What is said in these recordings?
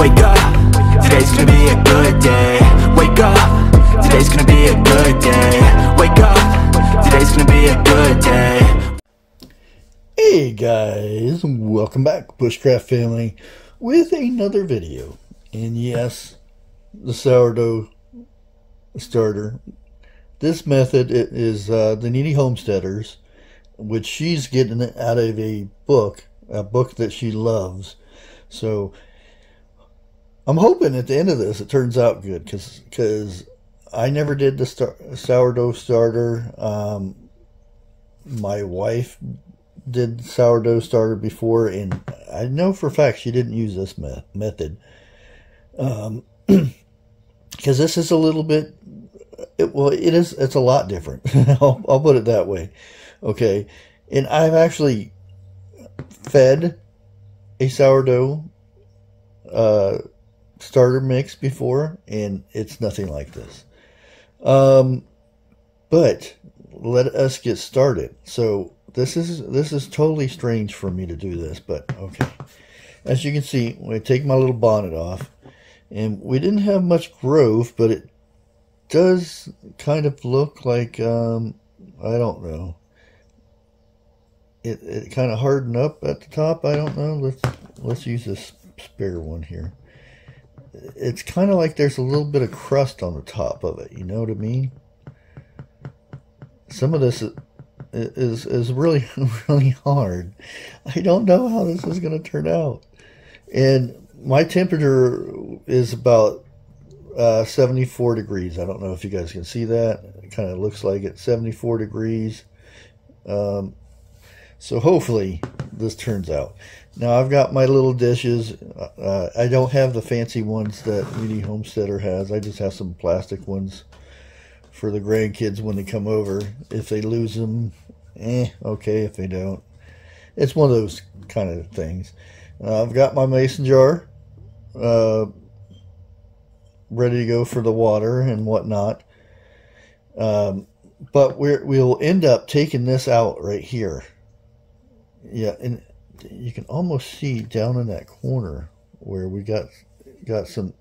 Wake up, today's gonna be a good day. Wake up, today's gonna be a good day. Wake up, today's gonna be a good day. Hey guys, welcome back, Bushcraft family, with another video. And yes, the sourdough starter. This method is the Needy Homesteaders, which she's getting out of a book that she loves. So I'm hoping at the end of this it turns out good, because I never did the sourdough starter. My wife did sourdough starter before, and I know for a fact she didn't use this method, because this is a little bit, it's a lot different. I'll put it that way. Okay, and I've actually fed a sourdough starter mix before, and it's nothing like this. But let us get started. So this is totally strange for me to do this, but okay. As you can see, when I take my little bonnet off, and we didn't have much growth, but it does kind of look like, I don't know. It kind of hardened up at the top. I don't know. Let's use this spare one here. It's kind of like there's a little bit of crust on the top of it. You know what I mean? Some of this is really, really hard. I don't know how this is going to turn out. And my temperature is about 74 degrees. I don't know if you guys can see that. It kind of looks like it's 74 degrees. So hopefully this turns out. Now I've got my little dishes. I don't have the fancy ones that Needy Homesteader has. I just have some plastic ones for the grandkids when they come over. If they lose them, okay. If they don't, it's one of those kind of things. I've got my mason jar ready to go for the water and whatnot. But we'll end up taking this out right here. Yeah, and you can almost see down in that corner where we got some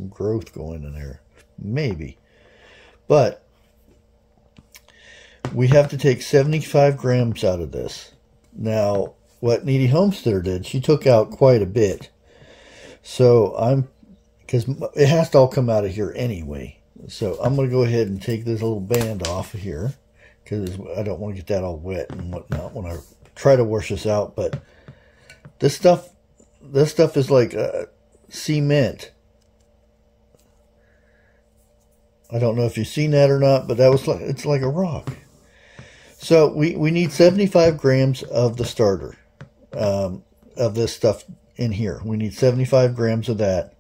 growth going in there, maybe. But we have to take 75 grams out of this. Now, what Needy Homesteader did, she took out quite a bit. So because it has to all come out of here anyway. So I'm going to go ahead and take this little band off of here, because I don't want to get that all wet and whatnot when I try to wash this out. But this stuff is like cement. I don't know if you've seen that or not, but it's like a rock. So we need 75 grams of the starter, of this stuff in here. We need 75 grams of that.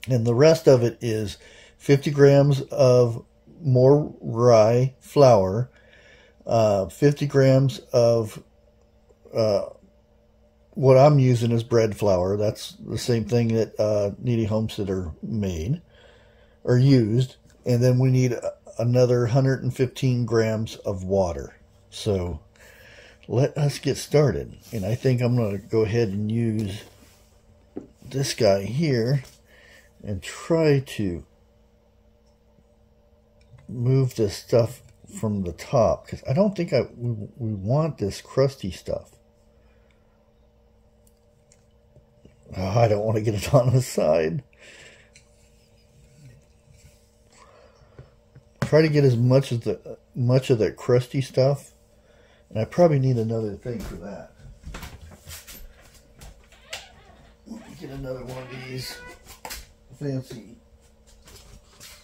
And the rest of it is 50 grams of more rye flour, 50 grams of what I'm using is bread flour. That's the same thing that Needy Homesteader made or used. And then we need another 115 grams of water. So let us get started. And I think I'm going to go ahead and use this guy here and try to move this stuff from the top, because I don't think we want this crusty stuff. Oh, I don't want to get it on the side. Try to get as much of that crusty stuff, and I probably need another thing for that. Get another one of these fancy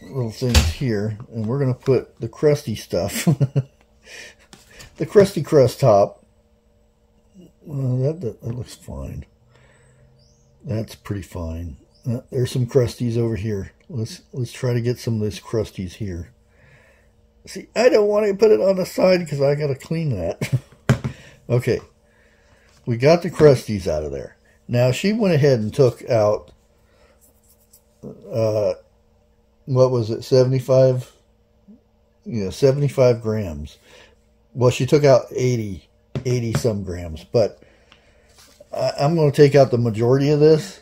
little things here, and we're going to put the crusty stuff, the crusty crust top. That looks fine. That's pretty fine. There's some crusties over here. Let's try to get some of these crusties here. See, I don't want to put it on the side because I got to clean that. Okay, we got the crusties out of there. Now she went ahead and took out what was it, 75? Yeah, 75 grams. Well, she took out 80 some grams, but I'm going to take out the majority of this,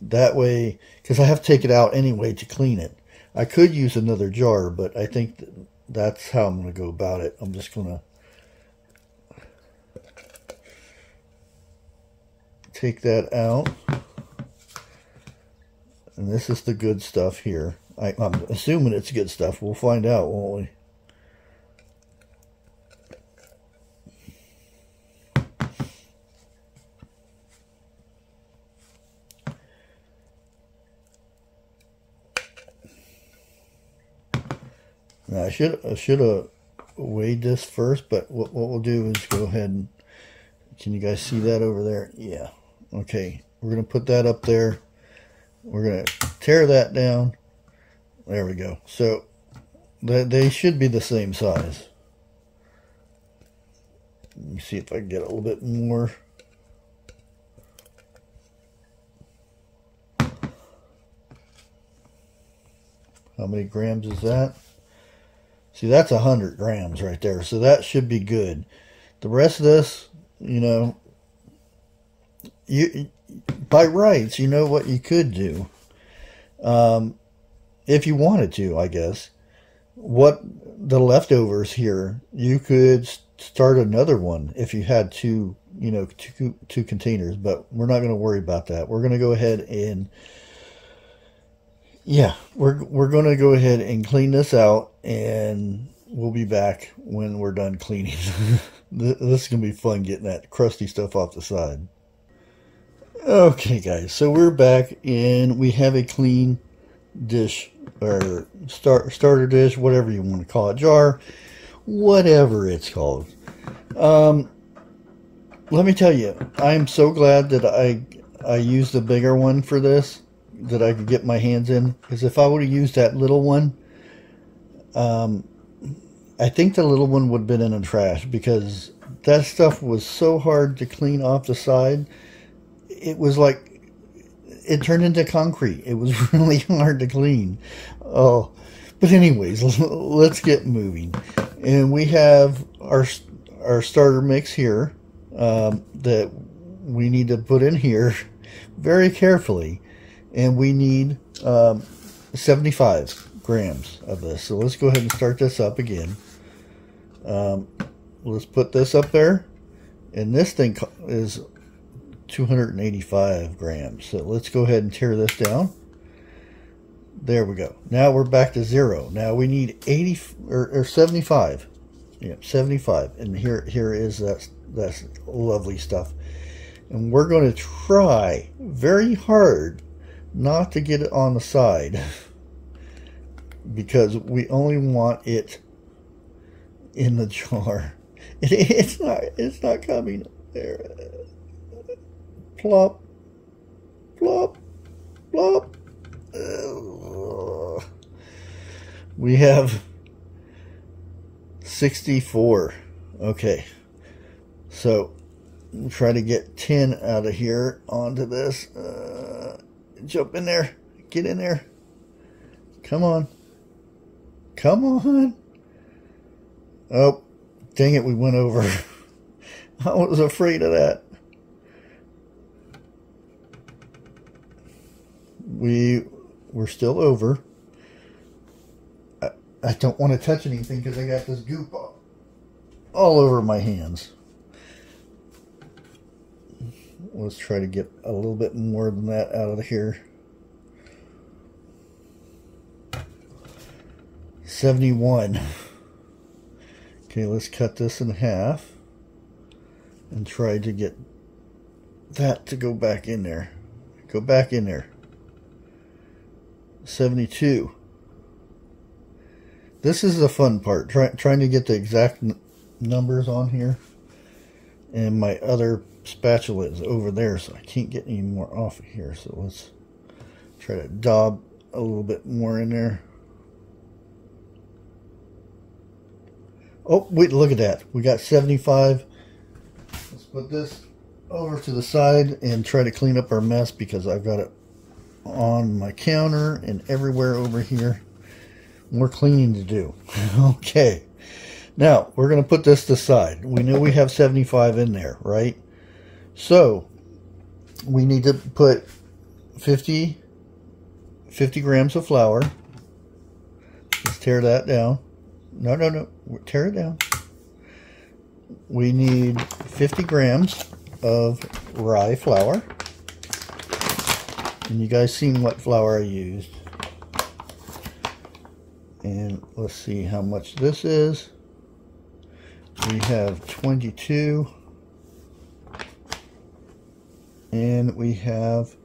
That way, because I have to take it out anyway to clean it. I could use another jar, but I think that's how I'm going to go about it. I'm just going to take that out. And this is the good stuff here. I'm assuming it's good stuff. We'll find out, won't we? Now, I should have weighed this first, but what we'll do is go ahead and, can you guys see that over there? Yeah. Okay, we're going to put that up there. We're going to tear that down. There we go. So they should be the same size. Let me see if I can get a little bit more. How many grams is that? See, that's 100 grams right there. So that should be good. The rest of this, you know, by rights, you know what you could do. If you wanted to, I guess. What the leftovers here, you could start another one if you had two containers. But we're not going to worry about that. We're going to go ahead and, yeah, we're going to go ahead and clean this out, and we'll be back when we're done cleaning. This is going to be fun getting that crusty stuff off the side. Okay, guys, so we're back, and we have a clean dish, or starter dish, whatever you want to call it, jar, whatever it's called. Let me tell you, I'm so glad that I used the bigger one for this, that I could get my hands in, because if I would have used that little one, I think the little one would have been in the trash, because that stuff was so hard to clean off the side. It was like, it turned into concrete. It was really hard to clean. Oh, but anyways, let's get moving. And we have our starter mix here that we need to put in here very carefully. And we need 75 grams of this. So let's go ahead and start this up again. Let's put this up there. And this thing is 285 grams. So let's go ahead and tear this down. There we go. Now we're back to 0. Now we need 80 or 75. Yeah, 75. And here is that's lovely stuff. And we're going to try very hard not to get it on the side, because we only want it in the jar. It's not coming there. Plop, plop, plop. We have 64. Okay, so we'll try to get 10 out of here onto this. Jump in there. Get in there. Come on. Come on. Oh, dang it, we went over. I was afraid of that. We're still over. I don't want to touch anything because I got this goop all over my hands. Let's try to get a little bit more than that out of here. 71. Okay, let's cut this in half and try to get that to go back in there. Go back in there. 72. This is the fun part, trying to get the exact numbers on here. And my other spatula is over there, so I can't get any more off of here. So let's try to daub a little bit more in there. Oh, wait, look at that. We got 75. Let's put this over to the side and try to clean up our mess, because I've got it on my counter and everywhere over here. More cleaning to do. Okay. Now, we're going to put this to the side. We know we have 75 in there, right? So, we need to put 50 grams of flour. Let's tear that down. No. Tear it down. We need 50 grams of rye flour. And you guys seen what flour I used. And let's see how much this is. We have 22. And we have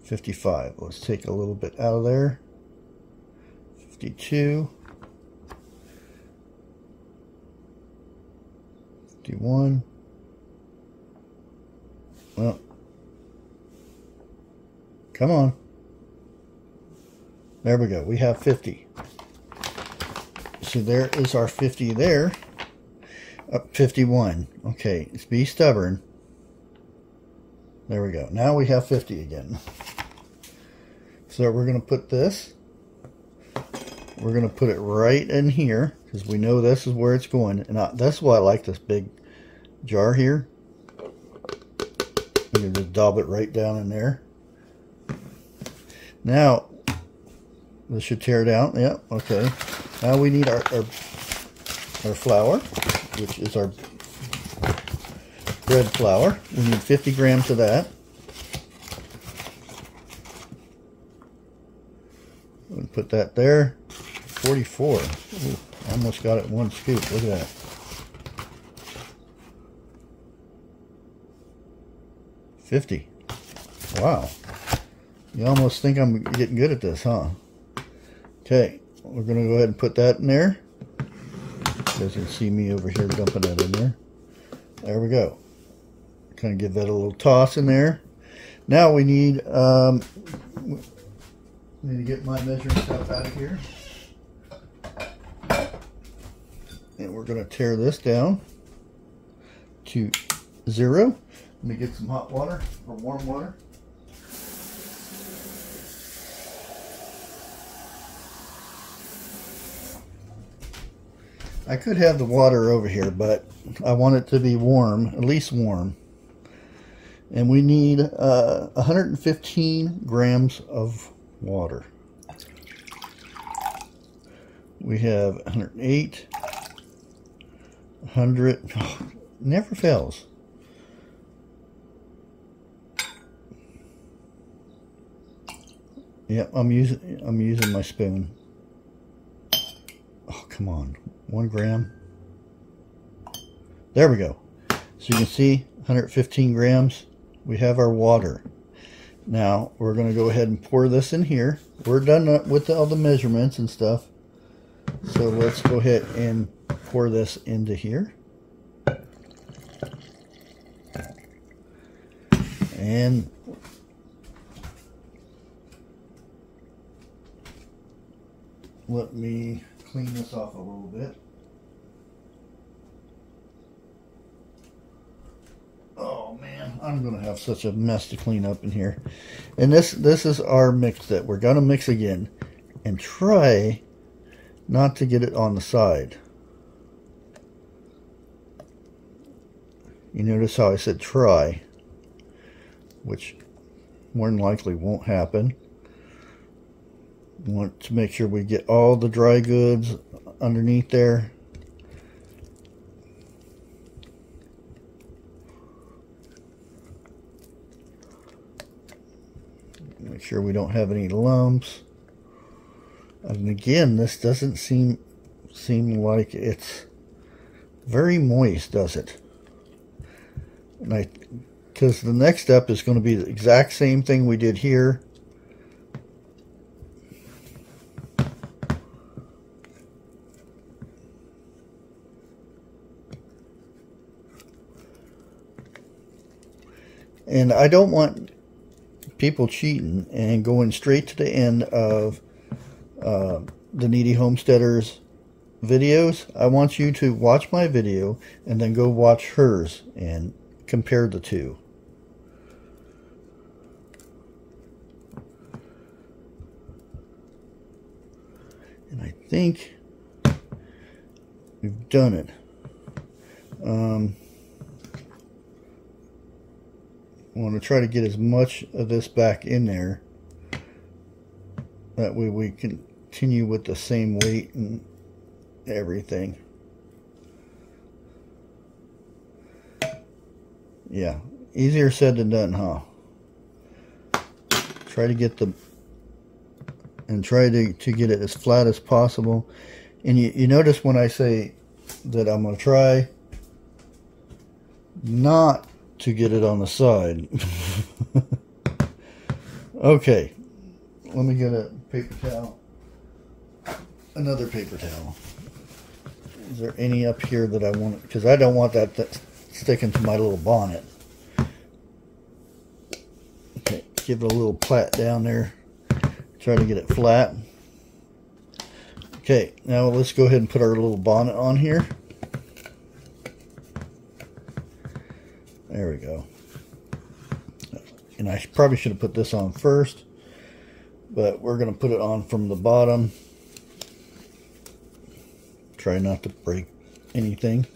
55. Let's take a little bit out of there. 52. 51. Well, come on. There we go. We have 50. So there is our 50 there. 51. Okay, let's be stubborn. There we go. Now we have 50 again. So we're going to put this. We're going to put it right in here because we know this is where it's going. And that's why I like this big jar here. You can just dob it right down in there. Now, this should tear down. Yeah, okay. Now we need our flour, which is our bread flour. We need 50 grams of that. We'll put that there. 44. Ooh, almost got it in one scoop. Look at that. $50. Wow. You almost think I'm getting good at this, huh? Okay, we're going to go ahead and put that in there. You guys can see me over here dumping that in there. There we go. Kind of give that a little toss in there. Now we need to get my measuring stuff out of here. And we're going to tear this down to 0. Let me get some hot water or warm water. I could have the water over here, but I want it to be warm, at least warm. And we need 115 grams of water. We have 108, 100, oh, never fails. Yep, I'm using my spoon. Oh, come on. 1 gram. There we go. So you can see 115 grams. We have our water. Now we're going to go ahead and pour this in here. We're done with all the measurements and stuff. So let's go ahead and pour this into here. And let me clean this off a little bit. Oh man, I'm gonna have such a mess to clean up in here. And this is our mix that we're gonna mix again, and try not to get it on the side. You notice how I said try, which more than likely won't happen. We want to make sure we get all the dry goods underneath there. Make sure we don't have any lumps. And again, this doesn't seem like it's very moist, does it? And because the next step is going to be the exact same thing we did here. And I don't want people cheating and going straight to the end of the Needy Homesteaders videos. I want you to watch my video and then go watch hers and compare the two. And I think we've done it. I want to try to get as much of this back in there. That way we can continue with the same weight and everything. Yeah, easier said than done, huh? Try to get try to get it as flat as possible. And you notice when I say that I'm going to try not to get it on the side. Okay, let me get a paper towel. Another paper towel. Is there any up here that I want? Because I don't want that sticking to my little bonnet. Okay, give it a little plait down there. Try to get it flat. Okay, now let's go ahead and put our little bonnet on here. There we go. And I probably should have put this on first, but we're going to put it on from the bottom. Try not to break anything.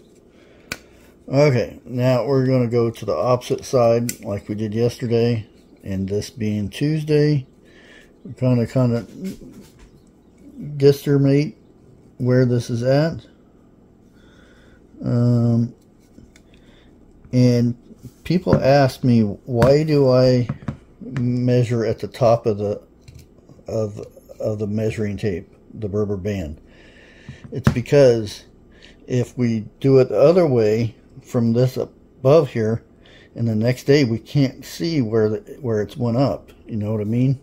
Okay, now we're going to go to the opposite side like we did yesterday, and this being Tuesday, we kind of guesstimate where this is at. And people ask me, why do I measure at the top of the measuring tape, the rubber band? It's because if we do it the other way from this above here, and the next day we can't see where it's went up. You know what I mean?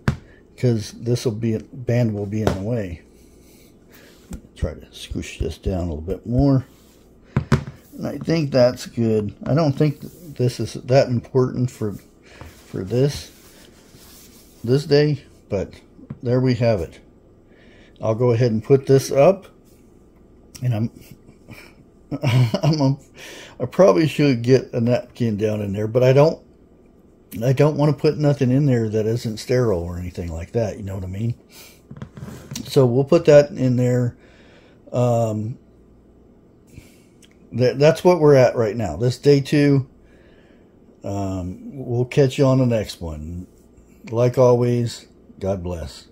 Because band will be in the way. Try to squish this down a little bit more. And I think that's good. I don't think this is that important for this day, but there we have it. I'll go ahead and put this up, and I probably should get a napkin down in there, but I don't want to put nothing in there that isn't sterile or anything like that. You know what I mean? So we'll put that in there. That's what we're at right now. This day 2. We'll catch you on the next one. Like always, God bless.